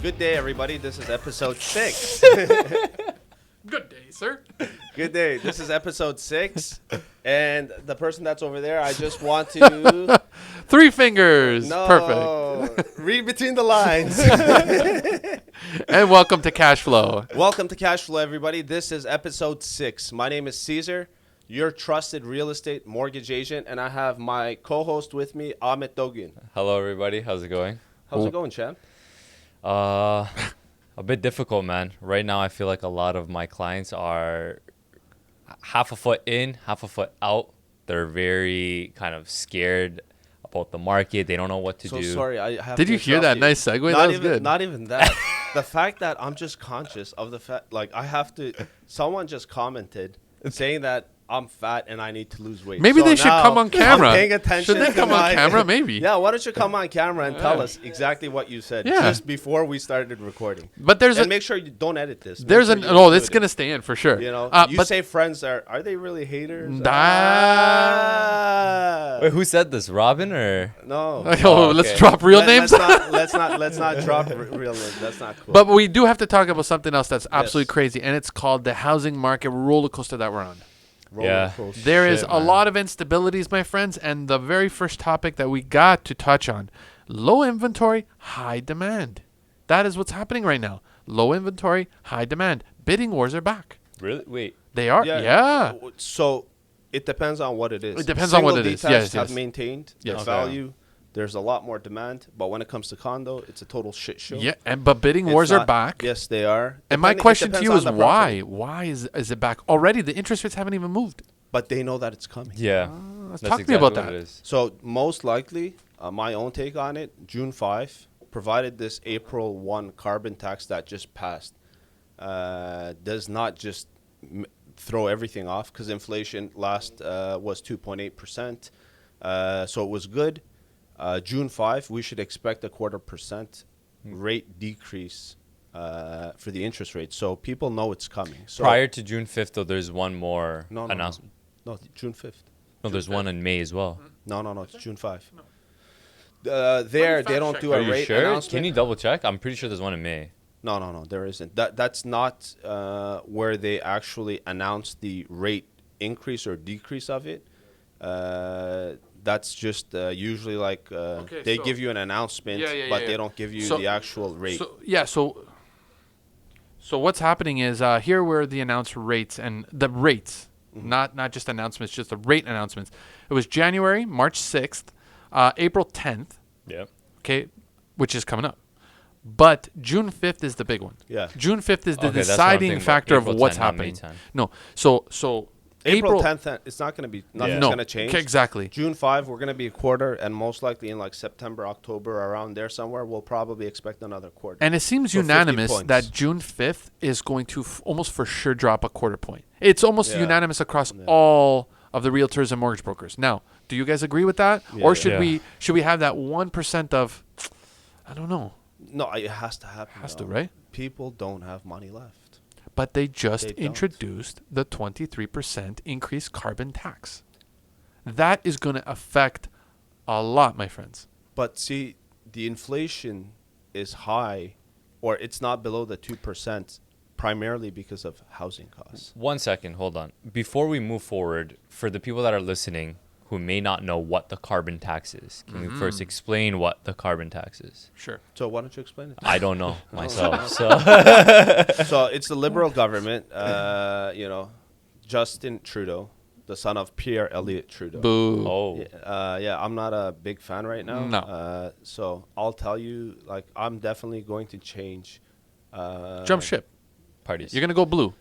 Good day, everybody. This is episode 6. Good day, sir. Good day. This is episode 6. And the person that's over there, I just want to... Three fingers. No. Perfect. Read between the lines. And welcome to Cash Flow. Welcome to Cash Flow, everybody. This is episode 6. My name is Caesar, your trusted real estate mortgage agent. And I have my co-host with me, Amit Dogan. Hello, everybody. How's it going? How's it going, champ? A bit difficult, man. Right now, I feel like a lot of my clients are half a foot in, half a foot out. They're very kind of scared about the market. They don't know what to do. Sorry, I have Did to you hear interrupt that nice segue? Not That was even, good. Not even that. The fact that I'm just conscious of the fact, like I have to. Someone just commented saying that I'm fat and I need to lose weight. Maybe So they should now come on camera. I'm paying attention. Should they to come on my- camera? Maybe. Yeah. Why don't you come on camera and tell us exactly what you said Yeah. just before we started recording? But there's And a make sure you don't edit this. Make there's sure an you oh, include it's it. gonna stay in for sure. You know, you but say friends are they really haters? Wait, who said this? Robin or? No. oh, okay. let's drop real names. Let's not drop real names. That's not cool. But we do have to talk about something else that's absolutely Yes. crazy, and it's called the housing market roller coaster that we're on. Yeah. There is Shit, a man. lot of instabilities, my friends, and the very first topic that we got to touch on, low inventory, high demand. That is what's happening right now. Low inventory, high demand. Bidding wars are back. Really? Wait. They are? Yeah. So it depends on what it is. It depends on what it is. Single Yes, details have yes. maintained their Yes. value. There's a lot more demand, but when it comes to condo, it's a total shit show. Yeah, but bidding It's wars are not- back. Yes, they are. And my Depending- it question to depends you on is the why? property. Why is it back? Already the interest rates haven't even moved. But they know that it's coming. Yeah. Let's That's talk to me about exactly what that. it is. So most likely, my own take on it, June 5, provided this April 1 carbon tax that just passed, does not just throw everything off because inflation last was 2.8%. So it was good. June 5, we should expect a 0.25% rate decrease for the interest rate. So people know it's coming. So Prior to June 5th, though, there's one more No. announcement. No, June 5th. No, there's one in May as well. No, it's June 5. They don't do Are a you rate sure? announcement. Can you double check? I'm pretty sure there's one in May. No, there isn't. That's not where they actually announce the rate increase or decrease of it. That's just usually like they so- give you an announcement, but they don't give you So- the actual rate. So what's happening is here were the announced rates and the rates, not just announcements, just the rate announcements. It was January, March 6th, April 10th, Yeah. okay, which is coming up. But June 5th is the big one. Yeah. June 5th is the Okay, that's what I'm deciding thinking about. factor of April what's 10, not May happening. 10. No. So April 10th, it's not going to be nothing's no, going to change. exactly. June 5, we're going to be a quarter, and most likely in like September, October, around there somewhere, we'll probably expect another quarter. And it seems So 50 unanimous points. that June 5th is going to almost for sure drop a quarter point. It's almost Yeah. unanimous across Yeah. all of the realtors and mortgage brokers. Now, do you guys agree with that? Yeah. Or should Yeah. we have that 1% of, I don't know, No, it has to happen. has to, though. right? People don't have money left. But they just They don't. introduced the 23% increased carbon tax. That is going to affect a lot, my friends. But see, the inflation is high, or it's not below the 2%, primarily because of housing costs. 1 second, hold on. Before we move forward, for the people that are listening who may not know what the carbon tax is, can you first explain what the carbon tax is? Sure. So why don't you explain it? I don't know myself. So So it's the Liberal government, Justin Trudeau, the son of Pierre Elliott Trudeau. Boo. oh, Yeah, I'm not a big fan right now. No. So I'll tell you, like, I'm definitely going to change. Jump ship. parties. You're going to go blue.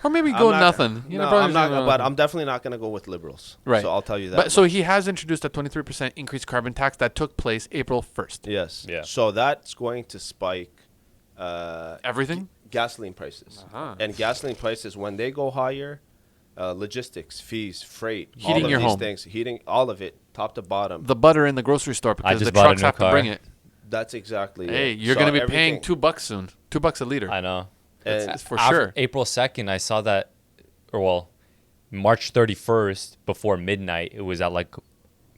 Or maybe I'm go not- nothing. You know, No, probably I'm just not. gonna go But nothing. I'm definitely not going to go with liberals. Right. So I'll tell you that. But so much. he has introduced a 23% increased carbon tax that took place April 1st. Yes. Yeah. So that's going to spike Everything? gasoline prices. Uh-huh. And gasoline prices, when they go higher, logistics, fees, freight, all Heating of your these home. things, heating, all of it, top to bottom. The butter in the grocery store because just the bought a trucks new have to car. bring it. That's exactly Hey, it. you're So going to be paying everything- $2 soon. $2 a liter. I know. and It's for After sure. April 2nd, I saw that, or well, March 31st before midnight, it was at like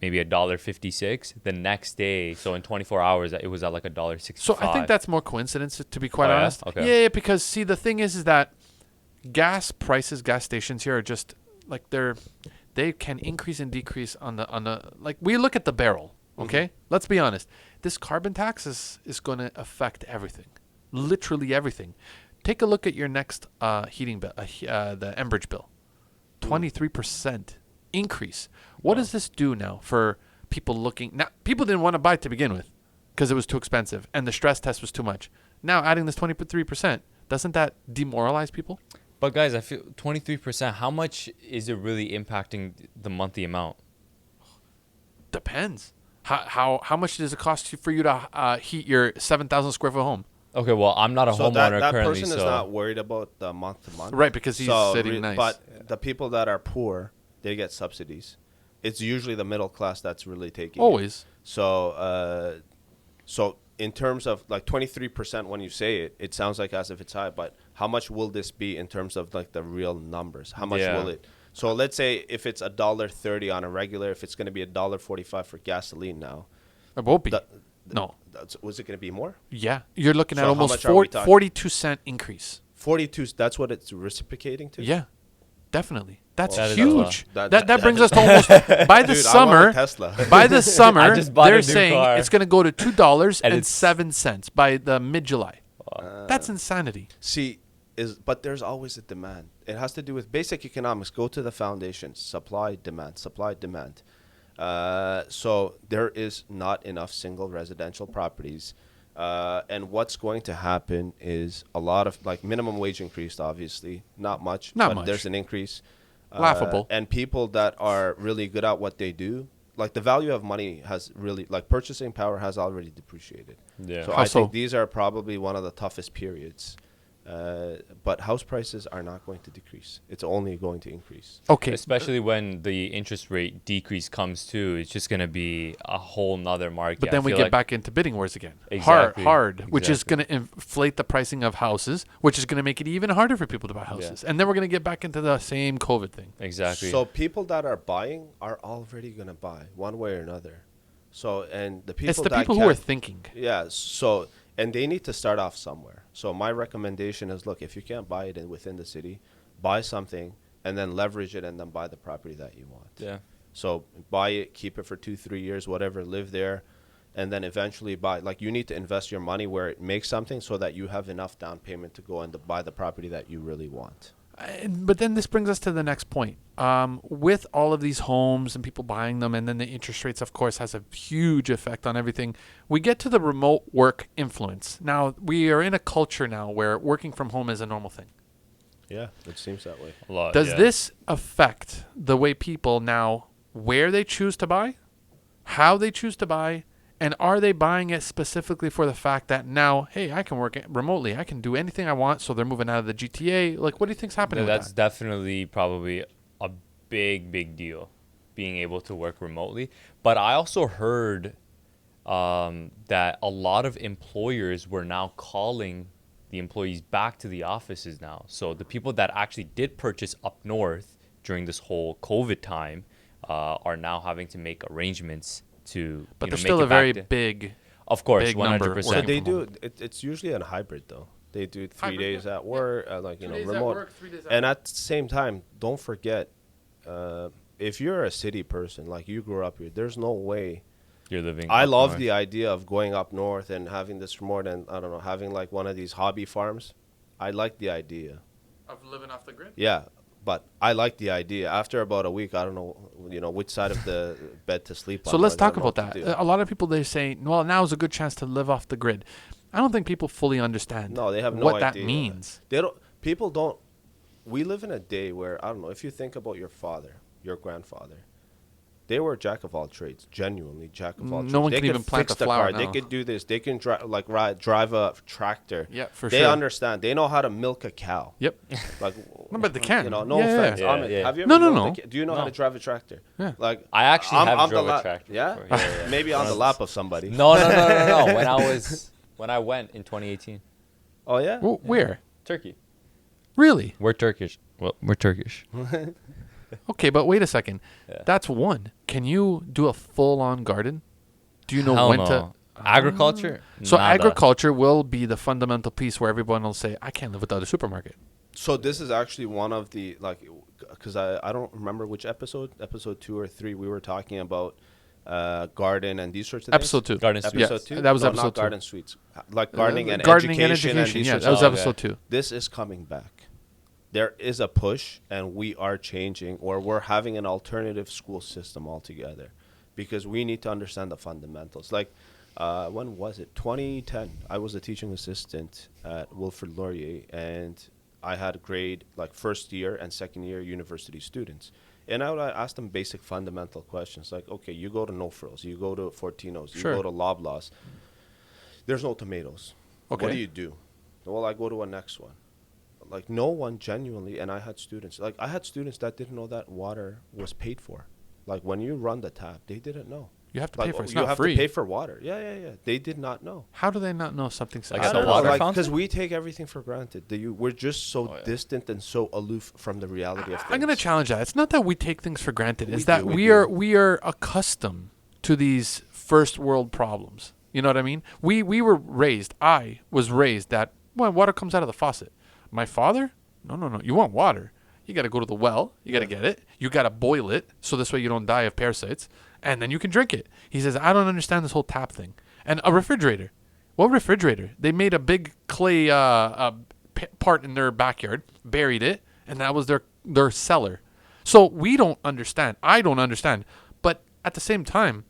maybe $1.56. The next day, so in 24 hours, it was at like $1.65. So I think that's more coincidence, to be quite Oh, yeah? honest. Okay. Yeah, because see, the thing is that gas prices, gas stations here are just like they can increase and decrease on the like we look at the barrel. Okay, let's be honest. This carbon tax is going to affect everything, literally everything. Take a look at your next heating bill, the Enbridge bill, 23% increase. What does this do now for people looking? Now, people didn't want to buy it to begin with because it was too expensive and the stress test was too much. Now, adding this 23%, doesn't that demoralize people? But guys, I feel 23%. How much is it really impacting the monthly amount? Depends. How much does it cost you for you to heat your 7,000 square foot home? Okay, well, I'm not a So homeowner that currently, person so is not worried about the month to month. Right, because he's sitting nice. But the people that are poor, they get subsidies. It's usually the middle class that's really taking it. Always. So, so in terms of like 23%, when you say it, it sounds like as if it's high. But how much will this be in terms of like the real numbers? How much Yeah. will it? So let's say if it's $1.30 on a regular, if it's going to be $1.45 for gasoline now, It won't be. No. was it going to be more? Yeah. You're looking at So how almost much are we talking? 42-cent increase. 42. That's what it's reciprocating to. Yeah. Definitely. That's That is a huge. lot. That brings us to almost by the Dude, I want a summer. Tesla. By the summer, I just bought a they're new saying car. it's going to go to And $2.07 by the mid-July. That's insanity. See, but there's always a demand. It has to do with basic economics. Go to the foundation. Supply, demand. Supply, demand. So there is not enough single residential properties. And what's going to happen is a lot of like minimum wage increased, obviously. Not much. Not but much. There's an increase. Laughable. And people that are really good at what they do, like the value of money has really, like purchasing power has already depreciated. Yeah. So How I so? think these are probably one of the toughest periods. But house prices are not going to decrease. It's only going to increase. Okay. Especially when the interest rate decrease comes too, it's just gonna be a whole nother market. But I then we feel get like- back into bidding wars again. Exactly. Hard, which is Exactly. going to inflate the pricing of houses, which is going to make it even harder for people to buy houses. And then we're going to get back into the same COVID thing. Exactly. So people that are buying are already going to buy one way or another. So, and the people It's the that people who are can't- thinking. Yeah. So, and they need to start off somewhere. So my recommendation is, look, if you can't buy it within the city, buy something and then leverage it and then buy the property that you want. yeah. So buy it, keep it for 2-3 years, whatever, live there, and then eventually buy. Like you need to invest your money where it makes something so that you have enough down payment to go and to buy the property that you really want. But then this brings us to the next point. With all of these homes and people buying them, and then the interest rates, of course, has a huge effect on everything. We get to the remote work influence. Now, we are in a culture now where working from home is a normal thing. Yeah, it seems that way. A lot. Does yeah. this affect the way people now, where they choose to buy, how they choose to buy, and are they buying it specifically for the fact that now, hey, I can work remotely, I can do anything I want, so they're moving out of the GTA? Like, what do you think's happening That's with that? definitely probably a big deal, being able to work remotely. But I also heard that a lot of employers were now calling the employees back to the offices now. So the people that actually did purchase up north during this whole COVID time are now having to make arrangements to. But you know, there's make still it a very back to- big. Of course, big number 100%. So working they from do. home. It's usually a hybrid though. They do 3 Hybrid, days yeah. at work, like 2 days at remote. work, 3 days at And home. at the same time, don't forget, if you're a city person, like you grew up here, there's no way. You're living. I up love north. the idea of going up north and having this remote and I don't know, having like one of these hobby farms. I like the idea. Of living off the grid? Yeah, but I like the idea. After about a week, I don't know, which side of the bed to sleep on. So let's I talk don't know about what to that. do. A lot of people, they say, well, now is a good chance to live off the grid. I don't think people fully understand No, they have no what idea. that means. They don't. People don't. We live in a day where I don't know. If you think about your father, your grandfather, they were jack of all trades. Genuinely jack of all trades. No one they can could even plant fix a the flower car. They now. could do this. They can drive a tractor. Yeah, for they sure. understand. They know how to milk a cow. Yep. Like, No, but they can. no Yeah, offense. yeah. Ahmed, Yeah. have you ever No, no, milked no. a do you know how No. to drive a tractor? Yeah. Like I actually I'm have the drove a lap- tractor. Yeah? before. Yeah. Maybe on the lap of somebody. No. When I went in 2018, Oh yeah. Where? Turkey. Really? We're Turkish. Well, we're Turkish. Okay, but wait a second. Yeah. That's one. Can you do a full-on garden? Do you know Hell when no. to? Agriculture? So Nada. agriculture will be the fundamental piece where everyone will say, "I can't live without a supermarket." So this is actually one of the like, because I don't remember which episode 2 or 3 we were talking about garden and these sorts of Episode things. 2. Garden suite. Episode Yeah, 2. that was No, episode not 2. garden suites. Like gardening and Gardening and education and these yeah, sorts that was of episode 2. This is coming back. There is a push, and we are changing, or we're having an alternative school system altogether, because we need to understand the fundamentals. Like, when was it? 2010. I was a teaching assistant at Wilfrid Laurier, and I had grade like first year and second year university students. And I would ask them basic fundamental questions like, okay, you go to No Frills, you go to Fortino's, you Sure. go to Loblaws. There's no tomatoes. Okay. What do you do? Well, I go to a next one. Like, no one genuinely, and I had students that didn't know that water was paid for. Like, when you run the tap, they didn't know. You have to Like, pay for it. It's you not have free. to pay for water. Yeah. They did not know. How do they not know something's Like I at the don't know, water like, fountain? because we take everything for granted. We're just so Oh, yeah. distant and so aloof from the reality of things. I'm going to challenge that. It's not that we take things for granted. It's We that do, we we do. are accustomed to these first world problems. You know what I mean? We were raised. I was raised that when water comes out of the faucet. My father? No. You want water? You got to go to the well. You got to get it. You got to boil it so this way you don't die of parasites, and then you can drink it. He says, I don't understand this whole tap thing. And a refrigerator. What refrigerator? They made a big clay part in their backyard, buried it, and that was their cellar. So we don't understand. I don't understand. But at the same time,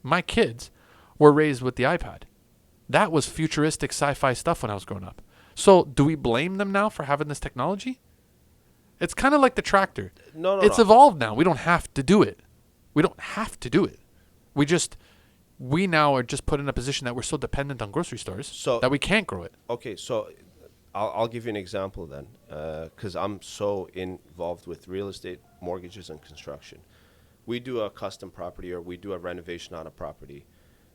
my kids were raised with the iPad. That was futuristic sci-fi stuff when I was growing up. So do we blame them now for having this technology? It's kind of like the tractor. No, It's no. evolved now. We don't have to do it. We don't have to do it. We now are just put in a position that we're so dependent on grocery stores So- that we can't grow it. Okay, so I'll give you an example then, because I'm so involved with real estate, mortgages, and construction. We do a custom property or we do a renovation on a property.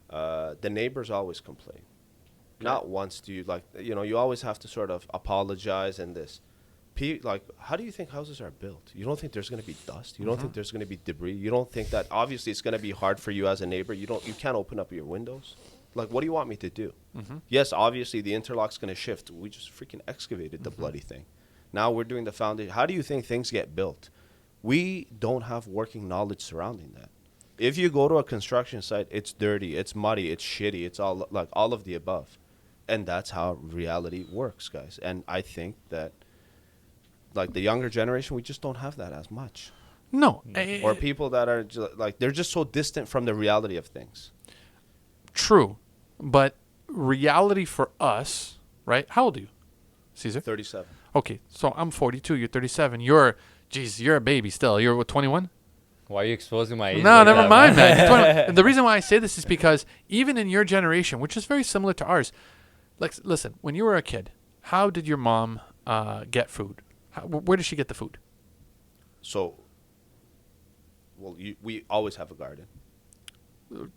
The neighbors always complain. Not once do you you always have to sort of apologize and this. How do you think houses are built? You don't think there's going to be dust? You don't think there's going to be debris? You don't think that obviously it's going to be hard for you as a neighbor? You can't open up your windows? Like, what do you want me to do? Yes, obviously the interlock's going to shift. We just freaking excavated the bloody thing. Now we're doing the foundation. How do you think things get built? We don't have working knowledge surrounding that. If you go to a construction site, it's dirty, it's muddy, it's shitty, it's all like all of the above. And that's how reality works, guys. And I think that like the younger generation, we just don't have that as much. No. Or people that are they're just so distant from the reality of things. True. But reality for us, right? How old are you, Caesar? 37. Okay, so I'm 42. You're 37. You're a baby still. You're what, 21? Why are you exposing my age? No, like never that, mind, man. You're 21. And the reason why I say this is because even in your generation, which is very similar to ours, like, listen, when you were a kid, how did your mom get food? Where did she get the food? So, we always have a garden.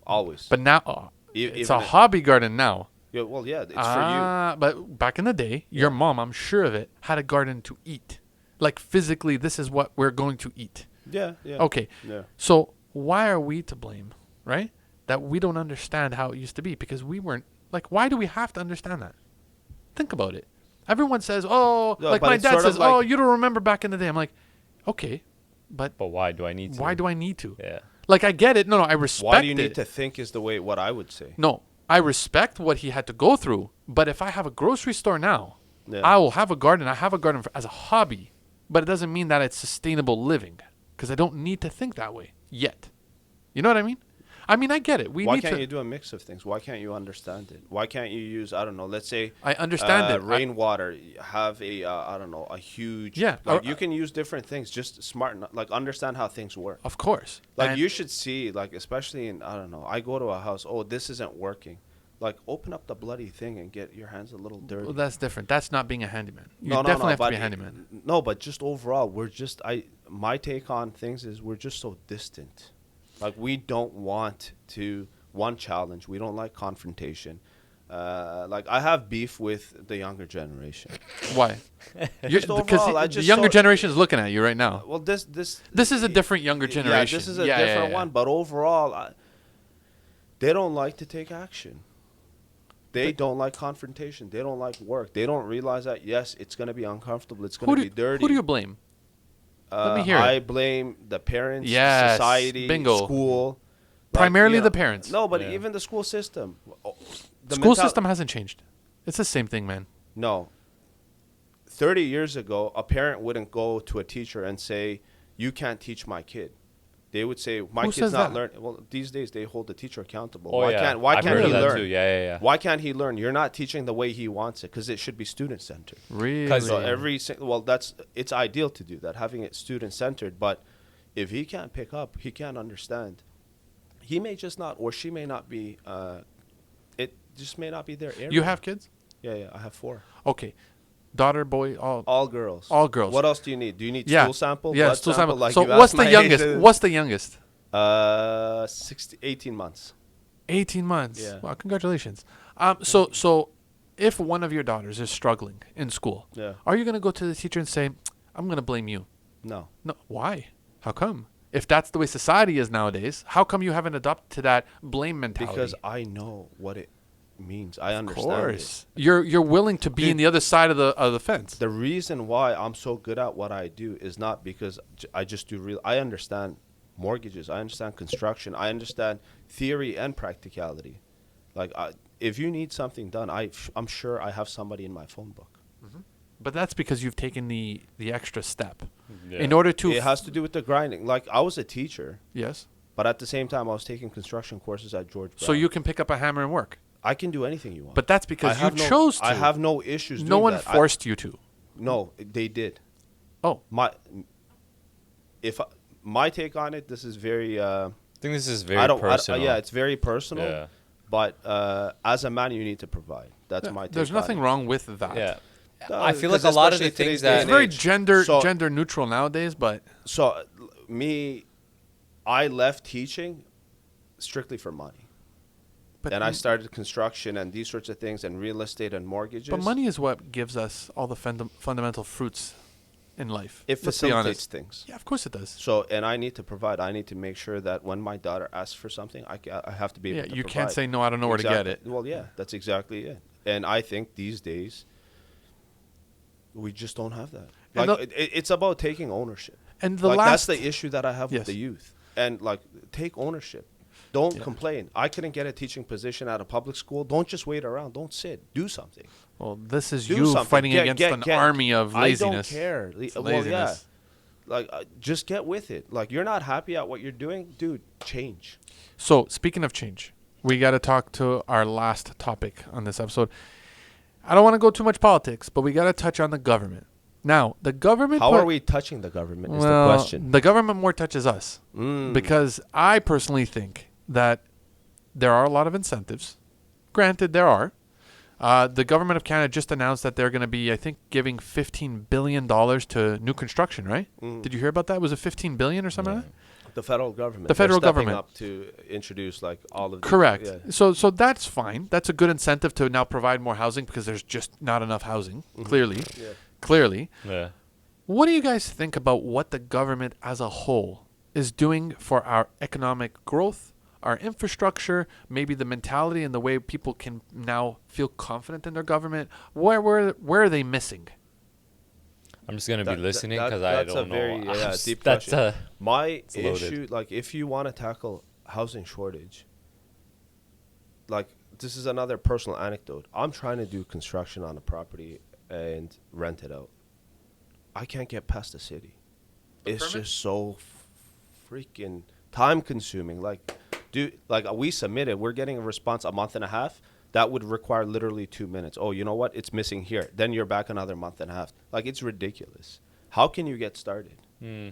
Always. But now, it's even a hobby garden now. Yeah, well, yeah, it's for But back in the day, your mom, I'm sure of it, had a garden to eat. Like physically, this is what we're going to eat. you. Yeah. Okay. Yeah. So why are we to blame, right? That we don't understand how it used to be because we weren't, like, why do we have to understand that? Think about it. Everyone says, oh, No, like but my it's dad sort of says, like- oh, you don't remember back in the day. I'm like, okay, but But why do I need to? why do I need to? Yeah. Like, I get it. No, I respect Why do you it. need to think is the way what I would say. No, I respect what he had to go through. But if I have a grocery store now, Yeah. I will have a garden. I have a garden as a hobby, but it doesn't mean that it's sustainable living because I don't need to think that way yet. You know what I mean? I mean, I get it. We Why need can't to. you do a mix of things? Why can't you understand it? Why can't you use, I don't know, let's say I understand it. rainwater, have a I don't know, a huge Yeah, like or- you can use different things, just like understand how things work. Of course. Like And- you should see, like, especially in, I don't know, I go to a house, oh, this isn't working. Like, open up the bloody thing and get your hands a little dirty. Well, that's different. That's not being a handyman. You No, definitely have to but be a handyman. No, but just overall, my take on things is we're just so distant. Like, we don't want to, one, challenge. We don't like confrontation. Like I have beef with the younger generation. Why? Just overall, I the just younger saw- generation is looking at you right now. Well, this This is a different younger generation. Yeah, this is a Yeah, yeah, different yeah. one. But overall, they don't like to take action. They don't like confrontation. They don't like work. They don't realize that yes, it's going to be uncomfortable. It's going to be dirty. Who do you blame? Let me hear I it. blame the parents, Yes, society, bingo. school. Primarily you know, the parents. No, but Yeah. even the school system. The School mental- system hasn't changed. It's the same thing, man. No. 30 years ago, a parent wouldn't go to a teacher and say, "You can't teach my kid." They would say, "My Who kid's says not that? learning." Well, these days they hold the teacher accountable. Oh, why yeah. can't I've he heard of that learn? too. Yeah. Why can't he learn? You're not teaching the way he wants it because it should be student centered. Really? So it's ideal to do that, having it student centered. But if he can't pick up, he can't understand. He may just not, or she may not be. It just may not be their area. You have kids? Yeah. I have 4. Okay. Daughter, boy, all. All girls. All girls. What else do you need? Do you need Yeah. stool sample? Yeah, blood stool sample. Like So you what's asked the my youngest? age? What's the youngest? 18 months. 18 months. Yeah. Wow, congratulations. So if one of your daughters is struggling in school, Yeah. are you going to go to the teacher and say, "I'm going to blame you"? No. No. Why? How come? If that's the way society is nowadays, how come you haven't adopted to that blame mentality? Because I know what it means. I of understand it. course, you're willing to be Dude, in the other side of the fence. The reason why I'm so good at what I do is not because I just do real. I understand mortgages. I understand construction. I understand theory and practicality. Like, if you need something done, I'm sure I have somebody in my phone book. But that's because you've taken the extra step Yeah. in order to. It has to do with the grinding. Like, I was a teacher, Yes. but at the same time, I was taking construction courses at George Brown. So you can pick up a hammer and work. I can do anything you want. But that's because you chose to. I have no issues. No doing one that. forced you to. No, they did. Oh, My take on it, this is very. I think this is very I don't. personal. Yeah, it's very personal. Yeah. But as a man, you need to provide. That's my take. there's nothing on it. wong with that. Yeah. No, I feel like because a lot of the especially things today's day It's and that very age. gender neutral nowadays, but So, I left teaching strictly for money, and I you- started construction and these sorts of things and real estate and mortgages. But money is what gives us all the fundamental fruits in life. it Let's be honest. facilitates things. Yeah, of course it does. So, and I need to provide. I need to make sure that when my daughter asks for something, I have to be able Yeah, to you provide. can't say no. I don't know where to get it. Well, yeah, that's exactly it. And I think these days we just don't have that. And Like it's about taking ownership. And the Like last that's the issue that I have Yes. with the youth. And like take ownership. Don't complain. I couldn't get a teaching position at a public school. Don't just wait around. Don't sit. Do something. Well, this is Do you something. fighting against an army of laziness. I don't care. It's Well, yeah. laziness. Like just get with it. Like you're not happy at what you're doing, dude. Change. So, speaking of change, we got to talk to our last topic on this episode. I don't want to go too much politics, but we got to touch on the government. Now, the government. How are we touching the government? Is the Well, question. the government more touches us Mm. because I personally think that there are a lot of incentives. Granted, there are. The government of Canada just announced that they're going to be, I think, giving $15 billion to new construction, right? Mm. Did you hear about that? Was it $15 billion or something like that? The federal government. The federal They're stepping government. up to introduce like all of. Correct. Yeah. So that's fine. That's a good incentive to now provide more housing because there's just not enough housing. Clearly. Yeah. Clearly. Yeah. What do you guys think about what the government as a whole is doing for our economic growth, our infrastructure, maybe the mentality and the way people can now feel confident in their government? Where are they missing? I'm just gonna be listening because that's I don't a very know. deep That's question. My loaded. issue, like, if you want to tackle housing shortage, like, this is another personal anecdote. I'm trying to do construction on a property and rent it out. I can't get past the city. It's permit? just so freaking time consuming. Like, we submitted, we're getting a response a month and a half. That would require literally 2 minutes. Oh, you know what? It's missing here. Then you're back another month and a half. Like, it's ridiculous. How can you get started?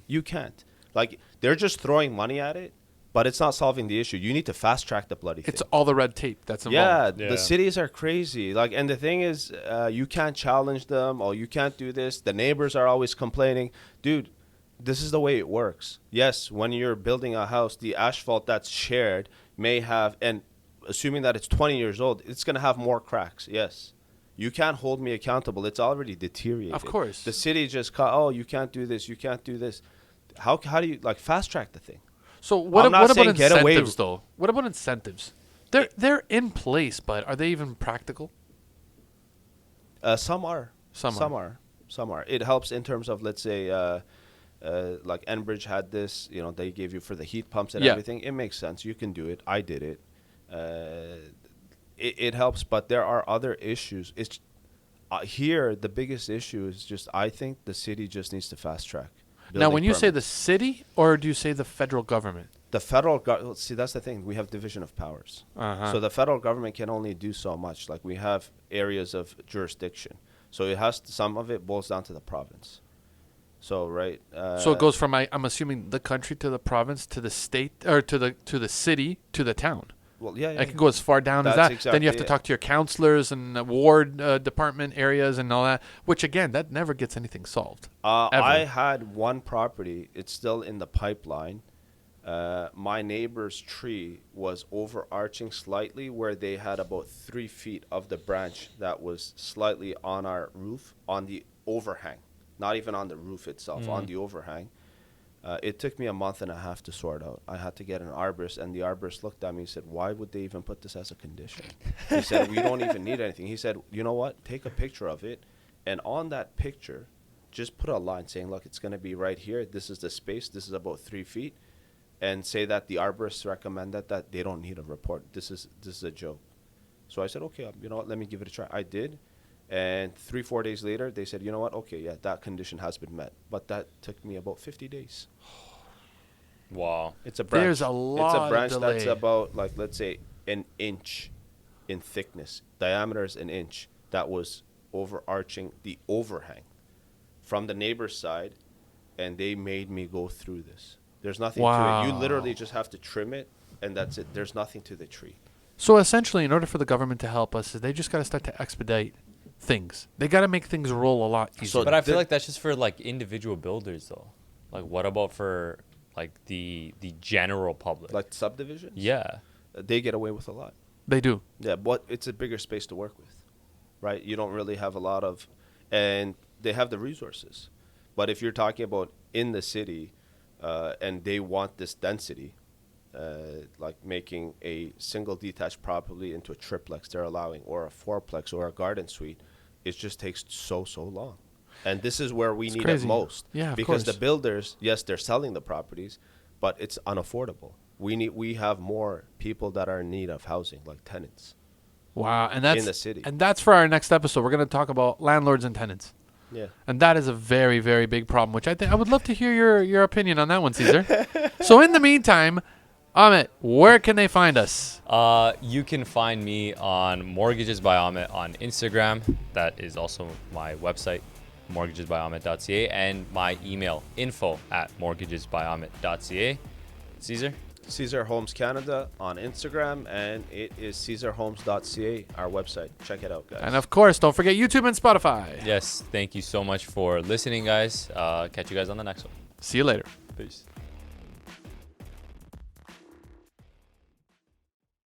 You can't. Like, they're just throwing money at it, but it's not solving the issue. You need to fast track the bloody thing. It's all the red tape that's Yeah, involved. Yeah. the cities are crazy. Like, and the thing is, you can't challenge them, or you can't do this. The neighbors are always complaining. Dude, this is the way it works. Yes, when you're building a house, the asphalt that's shared may have, and assuming that it's 20 years old, it's going to have more cracks. Yes. You can't hold me accountable. It's already deteriorated. Of course. The city just oh, you can't do this. You can't do this. How do you like fast track the thing? So what I'm not about saying get away incentives though? What about incentives? They're in place, but are they even practical? Some are. Some are. Some are. It helps in terms of, let's say, like Enbridge had this. You know, they gave you for the heat pumps and Yeah. everything. It makes sense. You can do it. I did it. It helps, but there are other issues. It's here. The biggest issue is just I think the city just needs to fast track. Now, building when you say the permits. city, or do you say the federal government? The federal government, see, that's the thing. We have division of powers. Uh-huh. So the federal government can only do so much. Like we have areas of jurisdiction. So it has some of it boils down to the province. So right. So it goes from I'm assuming the country to the province to the state or to the city to the town. Well, yeah. It can go as far down as That's that. Then you have to exactly talk to your counselors and ward department areas and all that. Which again, that never gets anything solved. Ever. I had one property. It's still in the pipeline. My neighbor's tree was overarching slightly, where they had about 3 feet of the branch that was slightly on our roof, on the overhang, not even on the roof itself, on the overhang. It took me a month and a half to sort out. I had to get an arborist, and the arborist looked at me and said, "Why would they even put this as a condition?" He said, "We don't even need anything." He said, "You know what? Take a picture of it, and on that picture, just put a line saying, look, it's going to be right here. This is the space. This is about 3 feet." And say that the arborists recommended that they don't need a report. This is a joke. So I said, okay, you know what, let me give it a try. I did. And 3-4 days later, they said, you know what, okay, yeah, that condition has been met. But that took me about 50 days. Wow. It's a branch. There's a lot It's a branch of that's delay. about, like, let's say, an inch in thickness. Diameter is an inch. That was overarching the overhang from the neighbor's side, and they made me go through this. There's nothing to it. You literally just have to trim it, and that's it. There's nothing to the tree. So essentially, in order for the government to help us, they just got to start to expedite things. They got to make things roll a lot easier. So But I feel the- like that's just for like individual builders though. Like what about for like the general public? Like subdivisions? Yeah. They get away with a lot. They do. Yeah, but it's a bigger space to work with, right? You don't really have a lot of, and they have the resources. But if you're talking about in the city, and they want this density, like making a single detached property into a triplex they're allowing, or a fourplex, or a garden suite, it just takes so long. And this is where we It's need crazy. it most. Yeah, of because course. the builders, yes, they're selling the properties, but it's unaffordable. We have more people that are in need of housing, like tenants. Wow, and that's In the city. and that's for our next episode. We're going to talk about landlords and tenants. Yeah. And that is a very, very big problem, which I think I would love to hear your opinion on that one, Caesar. So in the meantime, Amit, where can they find us? You can find me on Mortgages by Amit on Instagram. That is also my website, mortgagesbyamit.ca, and my email, info@mortgagesbyamit.ca. Caesar? Caesar Homes Canada on Instagram, and it is caesarhomes.ca, our website. Check it out, guys. And of course, don't forget YouTube and Spotify. Yes, thank you so much for listening, guys. Catch you guys on the next one. See you later. Peace.